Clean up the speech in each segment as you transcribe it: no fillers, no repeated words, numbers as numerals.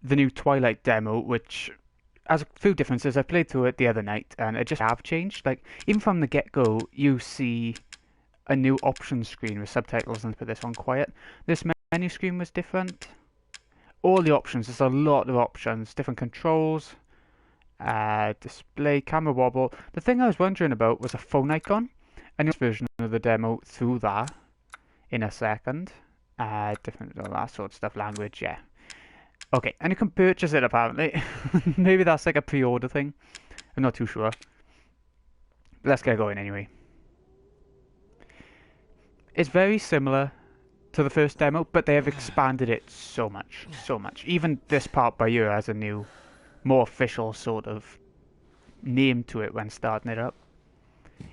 the new Twilight demo, which has a few differences. I played through it the other night, and it just have changed. Like even from the get-go, you see a new options screen with subtitles, and put this on quiet. This menu screen was different. All the options, there's a lot of options, different controls, display, camera wobble. The thing I was wondering about was a phone icon. A new version of the demo through that in a second. Different, all that sort of stuff, language, yeah. Okay, and you can purchase it apparently. Maybe that's like a pre-order thing. I'm not too sure. But let's get going anyway. It's very similar to the first demo, but they have expanded it so much, so much. Even this part by here has a new, more official sort of name to it when starting it up.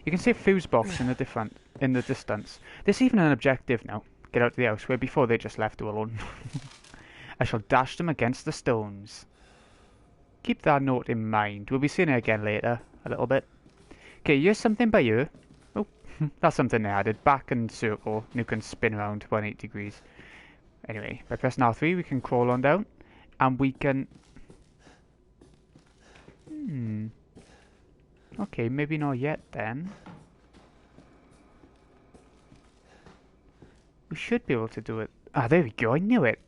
You can see a fuse box in the distance. There's even an objective now. Get out of the house, where before they just left her alone. I shall dash them against the stones. Keep that note in mind. We'll be seeing it again later, a little bit. Okay, here's something by you. Oh, that's something they added. Back and circle, and you can spin around 180 degrees. Anyway, by pressing R3, we can crawl on down, and we can... Okay, maybe not yet then. We should be able to do it. Ah, there we go, I knew it.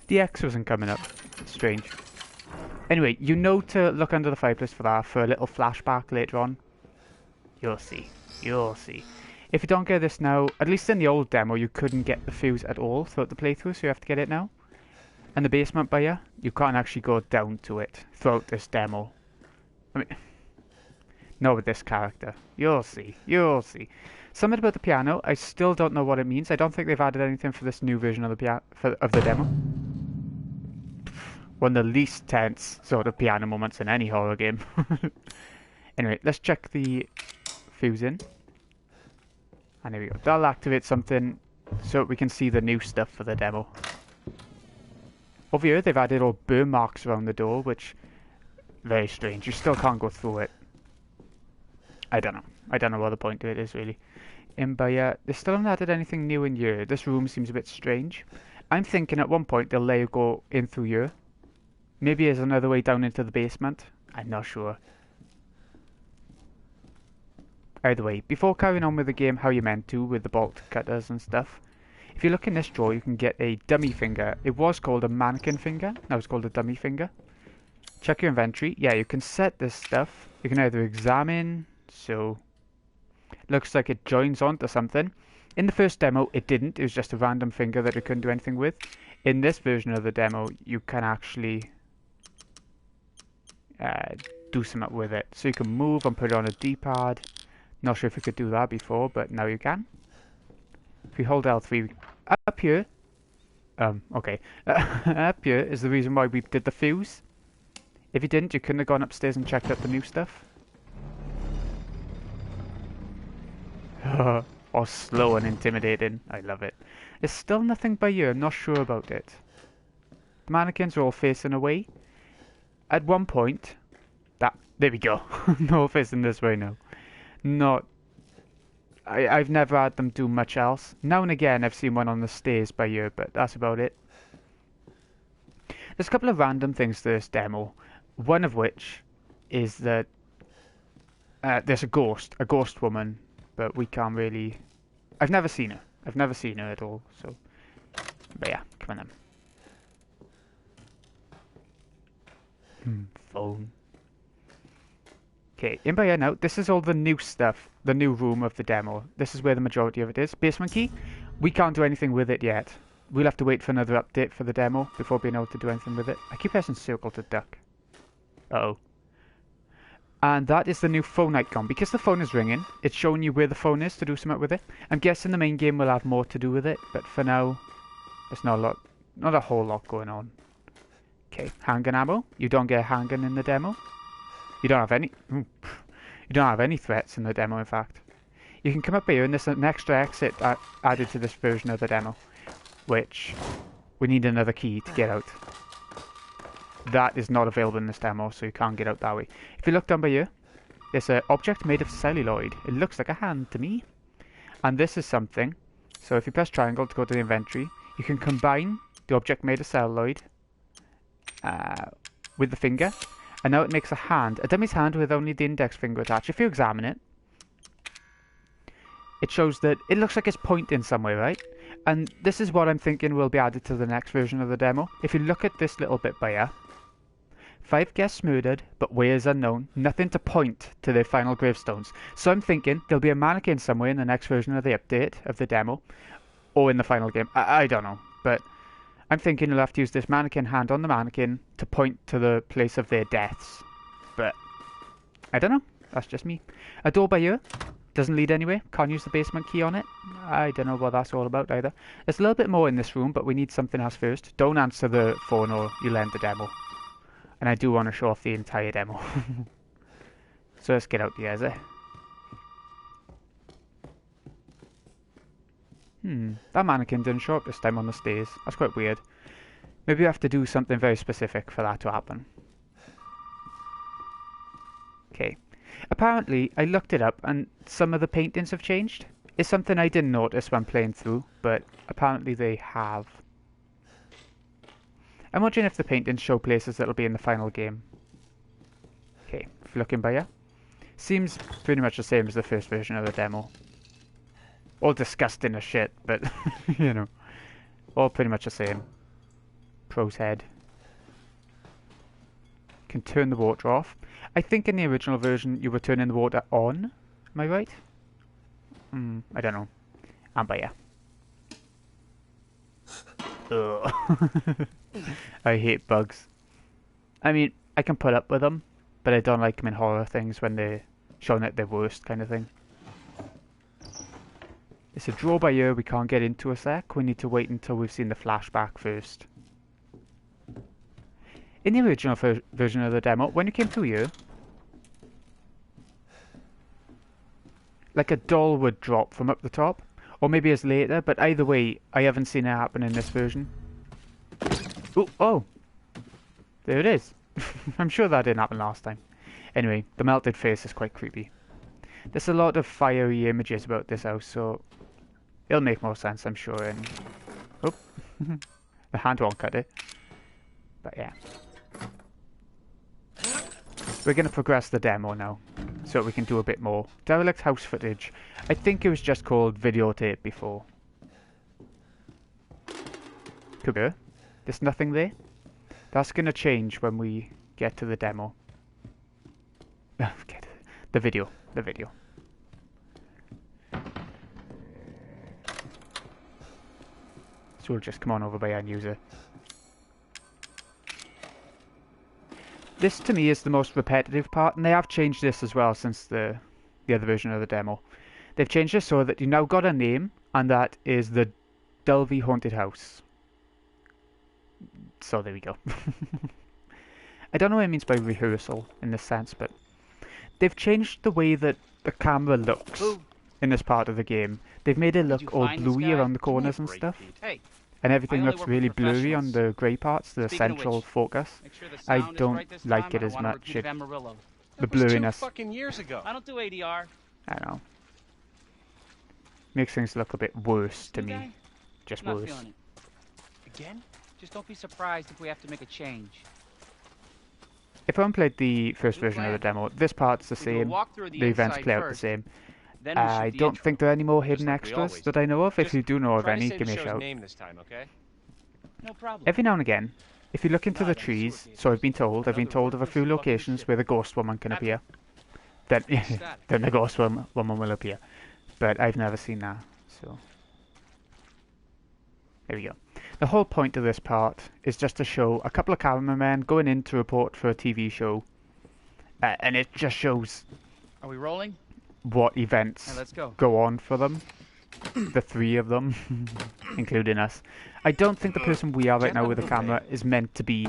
The X wasn't coming up. Strange. Anyway, you know to look under the fireplace for that, for a little flashback later on. You'll see. You'll see. If you don't get this now, at least in the old demo, you couldn't get the fuse at all throughout the playthrough, so you have to get it now. And the basement by you can't actually go down to it throughout this demo. I mean, not with this character. You'll see. You'll see. Something about the piano, I still don't know what it means. I don't think they've added anything for this new version of the demo. One of the least tense sort of piano moments in any horror game. Anyway, let's check the fuse in. And there we go. That'll activate something so we can see the new stuff for the demo. Over here, they've added all burn marks around the door, which... very strange. You still can't go through it. I don't know. I don't know what the point of it is, really. They still haven't added anything new in here. This room seems a bit strange. I'm thinking at one point they'll let you go in through here. Maybe there's another way down into the basement. I'm not sure. Either way, before carrying on with the game how you meant to, with the bolt cutters and stuff, if you look in this drawer you can get a dummy finger. It was called a mannequin finger. Now it's called a dummy finger. Check your inventory. Yeah, you can set this stuff. You can either examine... So, looks like it joins onto something. In the first demo, it didn't. It was just a random finger that we couldn't do anything with. In this version of the demo, you can actually do something with it. So you can move and put it on a D-pad. Not sure if you could do that before, but now you can. If we hold L3, up here... okay. Up here is the reason why we did the fuse. If you didn't, you couldn't have gone upstairs and checked out the new stuff. Or slow and intimidating. I love it. There's still nothing by here. I'm not sure about it. The mannequins are all facing away. At one point... There we go. No facing this way now. Not... I've never had them do much else. Now and again I've seen one on the stairs by here, but that's about it. There's a couple of random things to this demo. One of which is that... there's a ghost woman. But we can't really... I've never seen her. I've never seen her at all, so... But yeah, come on then. Phone. Okay, in by here now, this is all the new stuff. The new room of the demo. This is where the majority of it is. Basement key. We can't do anything with it yet. We'll have to wait for another update for the demo before being able to do anything with it. I keep pressing circle to duck. Uh-oh. And that is the new phone icon. Because the phone is ringing, it's showing you where the phone is to do something with it. I'm guessing the main game will have more to do with it, but for now, there's not a whole lot going on. Okay, handgun ammo. You don't get a handgun in the demo. You don't have any... You don't have any threats in the demo, in fact. You can come up here, and there's an extra exit added to this version of the demo, which we need another key to get out. That is not available in this demo, so you can't get out that way. If you look down by here, there's an object made of celluloid. It looks like a hand to me. And this is something. So if you press triangle to go to the inventory, you can combine the object made of celluloid with the finger, and now it makes a hand, a dummy's hand with only the index finger attached. If you examine it, it shows that it looks like it's pointing somewhere, right? And this is what I'm thinking will be added to the next version of the demo. If you look at this little bit by here, 5 guests murdered, but where is unknown. Nothing to point to their final gravestones. So I'm thinking there'll be a mannequin somewhere in the next version of the update of the demo, or in the final game. I don't know, but I'm thinking you'll have to use this mannequin hand on the mannequin to point to the place of their deaths. But I don't know. That's just me. A door by here. Doesn't lead anywhere. Can't use the basement key on it. I don't know what that's all about either. There's a little bit more in this room, but we need something else first. Don't answer the phone or you'll end the demo. And I do want to show off the entire demo. So let's get out the exit. That mannequin didn't show up this time on the stairs. That's quite weird. Maybe we have to do something very specific for that to happen. Okay. Apparently, I looked it up and some of the paintings have changed. It's something I didn't notice when playing through, but apparently they have. I'm wondering if the paintings show places that'll be in the final game. Okay, if you're looking by here. Seems pretty much the same as the first version of the demo. All disgusting as shit, but, you know. All pretty much the same. Pro's head. Can turn the water off. I think in the original version you were turning the water on. Am I right? I don't know. And by here. Ugh. I hate bugs. I mean, I can put up with them, but I don't like them in horror things when they're showing at their worst kind of thing. It's a drawer by here we can't get into a sec. We need to wait until we've seen the flashback first. In the original version of the demo, when you came through here, like a doll would drop from up the top, or maybe it's later, but either way, I haven't seen it happen in this version. Ooh, oh! There it is. I'm sure that didn't happen last time. Anyway, the melted face is quite creepy. There's a lot of fiery images about this house, so it'll make more sense, I'm sure. And oh, the hand won't cut it. But yeah. We're going to progress the demo now, so we can do a bit more. Derelict house footage. I think it was just called videotape before. Could be. There's nothing there. That's going to change when we get to the demo. The video. The video. So we'll just come on over by our user. This to me is the most repetitive part, and they have changed this as well since the other version of the demo. They've changed this so that you now got a name, and that is the Dulvey Haunted House. So there we go. I don't know what it means by rehearsal in this sense, but they've changed the way that the camera looks in this part of the game. They've made it look all bluey around the corners and stuff. Hey. And everything looks really blurry on the grey parts, the central focus. I don't like it as much. The blurriness. Fucking years ago. I don't do ADR. I don't know. Makes things look a bit worse to me. Just worse. Again? Just don't be surprised if we have to make a change. If I haven't played the first version of the demo, this part's the same. The events play out the same. I don't think there are any more hidden extras that I know of. If you do know of any, give me a shout. Every now and again, if you look into the trees, so I've been told of a few locations where the ghost woman can appear. Then the ghost woman will appear. But I've never seen that, so... There we go. The whole point of this part is just to show a couple of cameramen going in to report for a TV show. And it just shows... Are we rolling? What events let's go on for them. The three of them, including us. I don't think the person we are right now with the camera is meant to be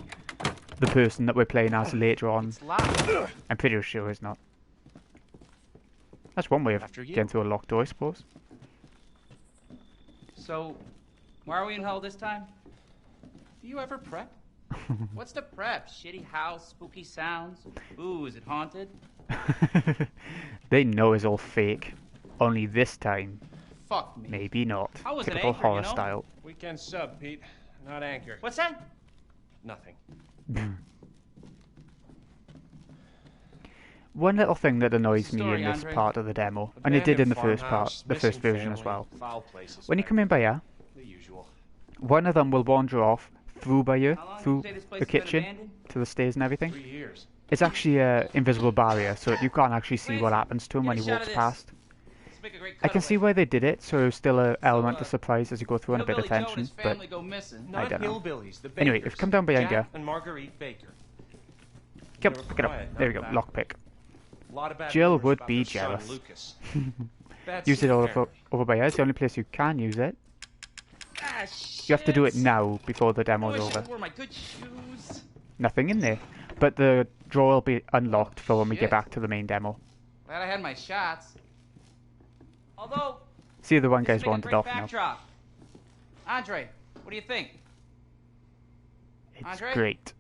the person that we're playing as later on. I'm pretty sure it's not. That's one way of getting through a locked door, I suppose. So, why are we in hell this time? Do you ever prep? What's the prep? Shitty house, spooky sounds? Ooh, is it haunted? They know it's all fake. Only this time. Fuck me. Maybe not. I was Typical an anchor, horror you know? style. Weekend sub, Pete. Not anchor. What's that? Nothing. One little thing that annoys me Story, in this Andre. part of the demo, and it did in the first Farmhouse, part, the first missing version as family, well. Foul places. When you come in by here, The usual. one of them will wander off through by you, How long through did you say this place the has been kitchen, abandoned? to the stairs and everything. 3 years. It's actually an invisible barrier, so you can't actually see what happens to him Get when a he shot walks of this. past. Let's make a great I can see cutaway. why they did it, so there's still an element of uh, surprise as you go through and a bit of Hillbilly Joe and tension, his but family go missing. Not don't know. hillbillies, the Anyway, Bakers. if you come down behind Jack you- and Marguerite Baker. come, They were pick it up. quiet, There we not go, bad. lockpick. A lot of bad Jill rumors would about be their son, jealous. Lucas. Bad Use it seed, over, apparently. over by here, it's the only place you can use it. Ah, shit. You have to do it now, before the I demo's wish I over. wore my good shoes. Nothing in there. But the drawer will be unlocked for when we get Shit. back to the main demo. Glad I had my shots. Although, See, the one this guy's would make a wandered great off now. backdrop. Andre, what do you think? It's Andre? great.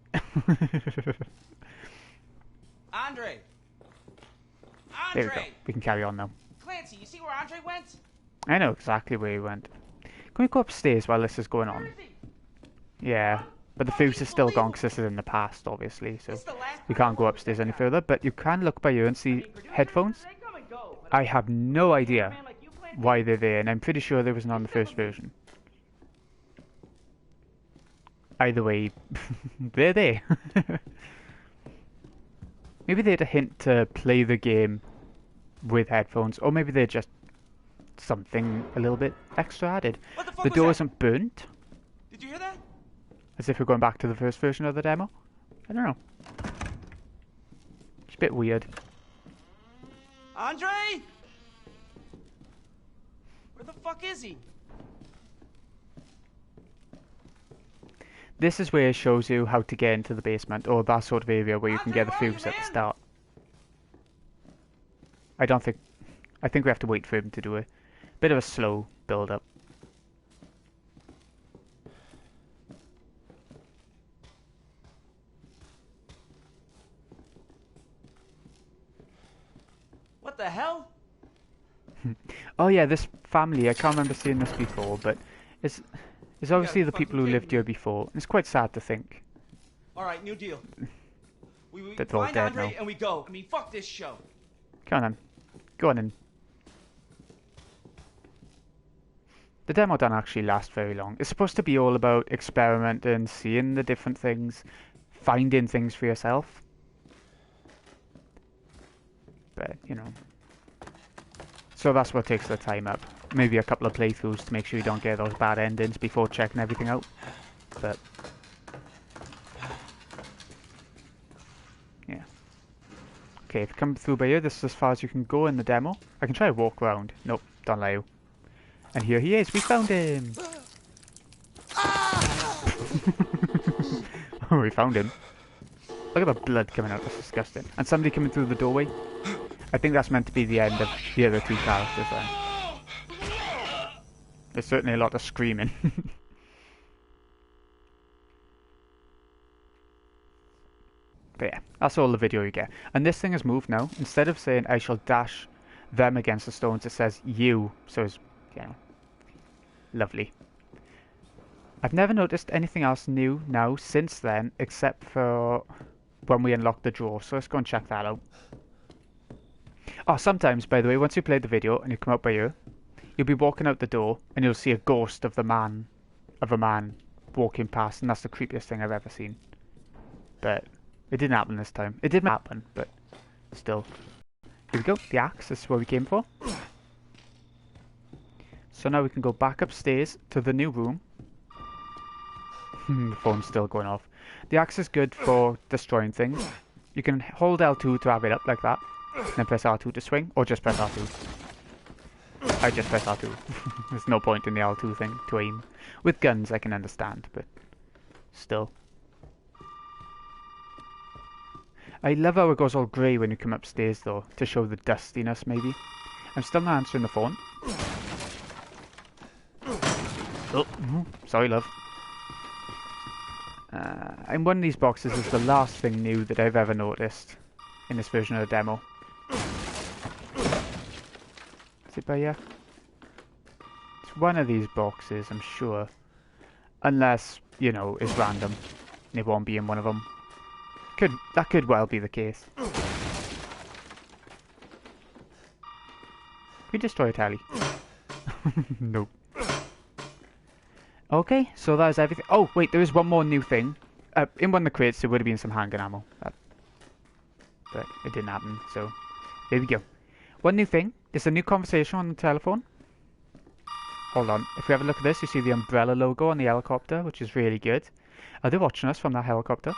Andre! There we go. Andre! We can carry on now. Clancy, you see where Andre went? I know exactly where he went. Can we go upstairs while this is going on? Where is he? Yeah. But the fuse is still gone because this is in the past, obviously, so This is the last we time can't go I upstairs was any that further. But you can look by you and see guy. headphones. They come and go, but I have no a idea man like you, Clancy, why they're there, and I'm pretty sure there was none on the first version. Either way, they're there. Maybe they're a hint to play the game with headphones, or maybe they're just something a little bit extra added. What the fuck The was door that? isn't burnt, Did you hear that? as if we're going back to the first version of the demo. I don't know. It's a bit weird. Andre? Where the fuck is he? This is where it shows you how to get into the basement, or that sort of area where you can Andre, get the where are you, fuse at the man? start. I think we have to wait for him to do a bit of a slow build up. What the hell? Oh yeah, this family, I can't remember seeing this before, but it's obviously the fucking people who kidding lived here me. before. It's quite sad to think. Alright, new deal. We That they're all find dead Andre now. and we go. I mean, fuck this show. Come on then. Go on in. The demo don't actually last very long. It's supposed to be all about experimenting, seeing the different things, finding things for yourself. But, you know. So that's what takes the time up. Maybe a couple of playthroughs to make sure you don't get those bad endings before checking everything out. But yeah. Okay, if you come through by here, this is as far as you can go in the demo. I can try to walk around. Nope, don't allow you. And here he is, we found him! Oh, we found him. Look at the blood coming out, that's disgusting. And somebody coming through the doorway. I think that's meant to be the end of the other two characters then. There's certainly a lot of screaming. But yeah, that's all the video you get. And this thing has moved now. Instead of saying I shall dash them against the stones, it says you. So it's, you know, lovely. I've never noticed anything else new now since then, except for when we unlock the drawer. So let's go and check that out. Oh, sometimes, by the way, once you play the video and you come out by here, you'll be walking out the door and you'll see a ghost of a man walking past, and that's the creepiest thing I've ever seen. But it didn't happen this time. It didn't happen, but still. Here we go, the axe, this is what we came for. So now we can go back upstairs to the new room. The phone's still going off. The axe is good for destroying things. You can hold L2 to have it up like that, then press R2 to swing, or just press R2. I just press R2. There's no point in the L2 thing to aim. With guns I can understand, but still. I love how it goes all grey when you come upstairs though, to show the dustiness maybe. I'm still not answering the phone. Oh, sorry love. And one of these boxes is the last thing new that I've ever noticed in this version of the demo. Is it by here? It's one of these boxes, I'm sure. Unless, you know, it's random. it won't be in one of them. That could well be the case. We destroy a tally. Nope. Okay, so that is everything. Oh, wait, there is one more new thing. In one of the crates, there would have been some handgun ammo. But it didn't happen, so there we go. One new thing is a new conversation on the telephone. Hold on. If we have a look at this, you see the umbrella logo on the helicopter, which is really good. They're watching us from that helicopter.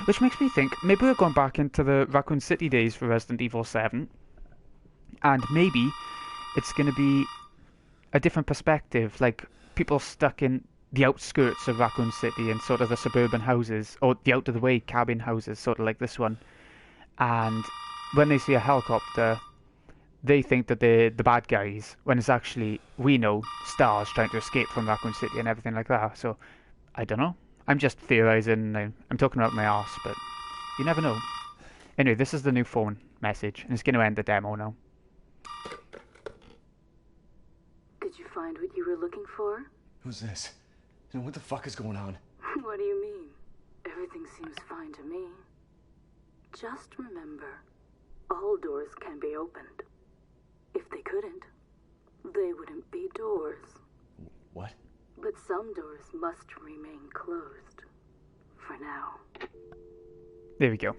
Which makes me think, maybe we're going back into the Raccoon City days for Resident Evil 7. And maybe it's going to be a different perspective, like people stuck in the outskirts of Raccoon City and sort of the suburban houses, or the out-of-the-way cabin houses, sort of like this one. And when they see a helicopter, they think that they're the bad guys, when it's actually, we know, stars trying to escape from Raccoon City and everything like that. So, I don't know. I'm just theorising. I'm talking about my arse, but you never know. Anyway, this is the new phone message, and it's going to end the demo now. Did you find what you were looking for? Who's this? And what the fuck is going on? What do you mean? Everything seems fine to me. Just remember, all doors can be opened. If they couldn't, they wouldn't be doors. What? But some doors must remain closed. For now. There we go.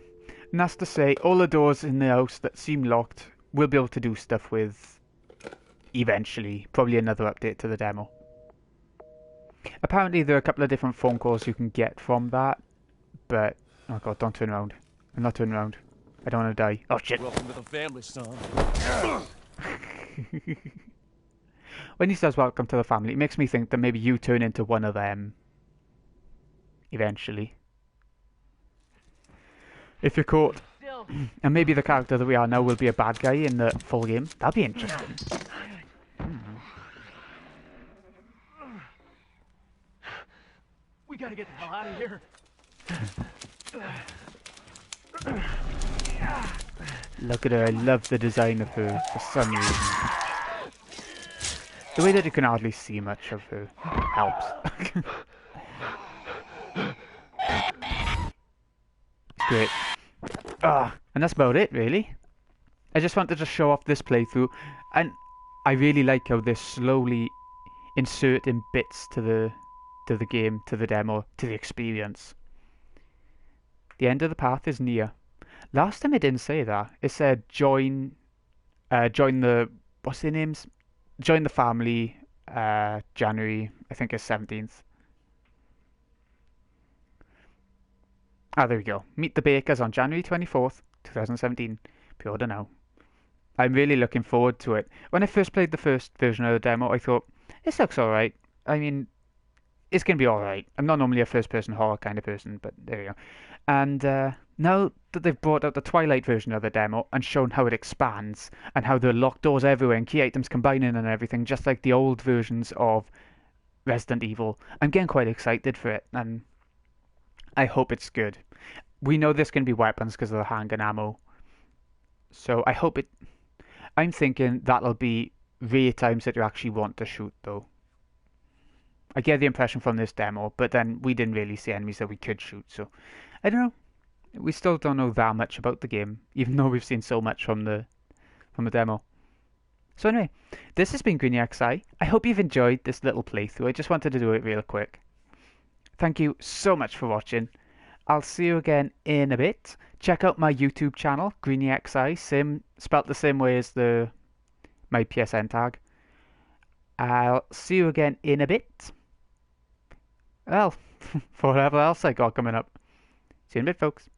And that's to say, all the doors in the house that seem locked, we'll be able to do stuff with eventually. Probably another update to the demo. Apparently there are a couple of different phone calls you can get from that. But, oh god, don't turn around. I'm not turning around. I don't want to die. Oh shit. Welcome to the family, son. When he says welcome to the family, it makes me think that maybe you turn into one of them. Eventually. If you're caught. And maybe the character that we are now will be a bad guy in the full game. That'd be interesting. We gotta get the hell out of here. Look at her. I love the design of her for some reason. The way that you can hardly see much of her helps. Great. And that's about it, really. I just wanted to show off this playthrough, and I really like how they're slowly inserting bits to the game, to the demo, to the experience. The end of the path is near. Last time it didn't say that. It said join the, what's their names? Join the family, January, I think it's 17th. There we go. Meet the Bakers on January 24th, 2017. Pre-order now. I'm really looking forward to it. When I first played the first version of the demo, I thought, this looks alright. I mean, it's going to be alright. I'm not normally a first-person horror kind of person, but there we go. And now that they've brought out the Twilight version of the demo and shown how it expands and how there are locked doors everywhere and key items combining and everything, just like the old versions of Resident Evil, I'm getting quite excited for it, and I hope it's good. We know there's going to be weapons because of the handgun ammo, so I hope it... I'm thinking that'll be rare times that you actually want to shoot, though. I get the impression from this demo, but then we didn't really see enemies that we could shoot, so I don't know. We still don't know that much about the game, even though we've seen so much from the demo. So anyway, this has been greenyxi. I hope you've enjoyed this little playthrough. I just wanted to do it real quick. Thank you so much for watching. I'll see you again in a bit. Check out my YouTube channel, greenyxi, spelt the same way as my PSN tag. I'll see you again in a bit. Well, for whatever else I got coming up. See you in a bit, folks.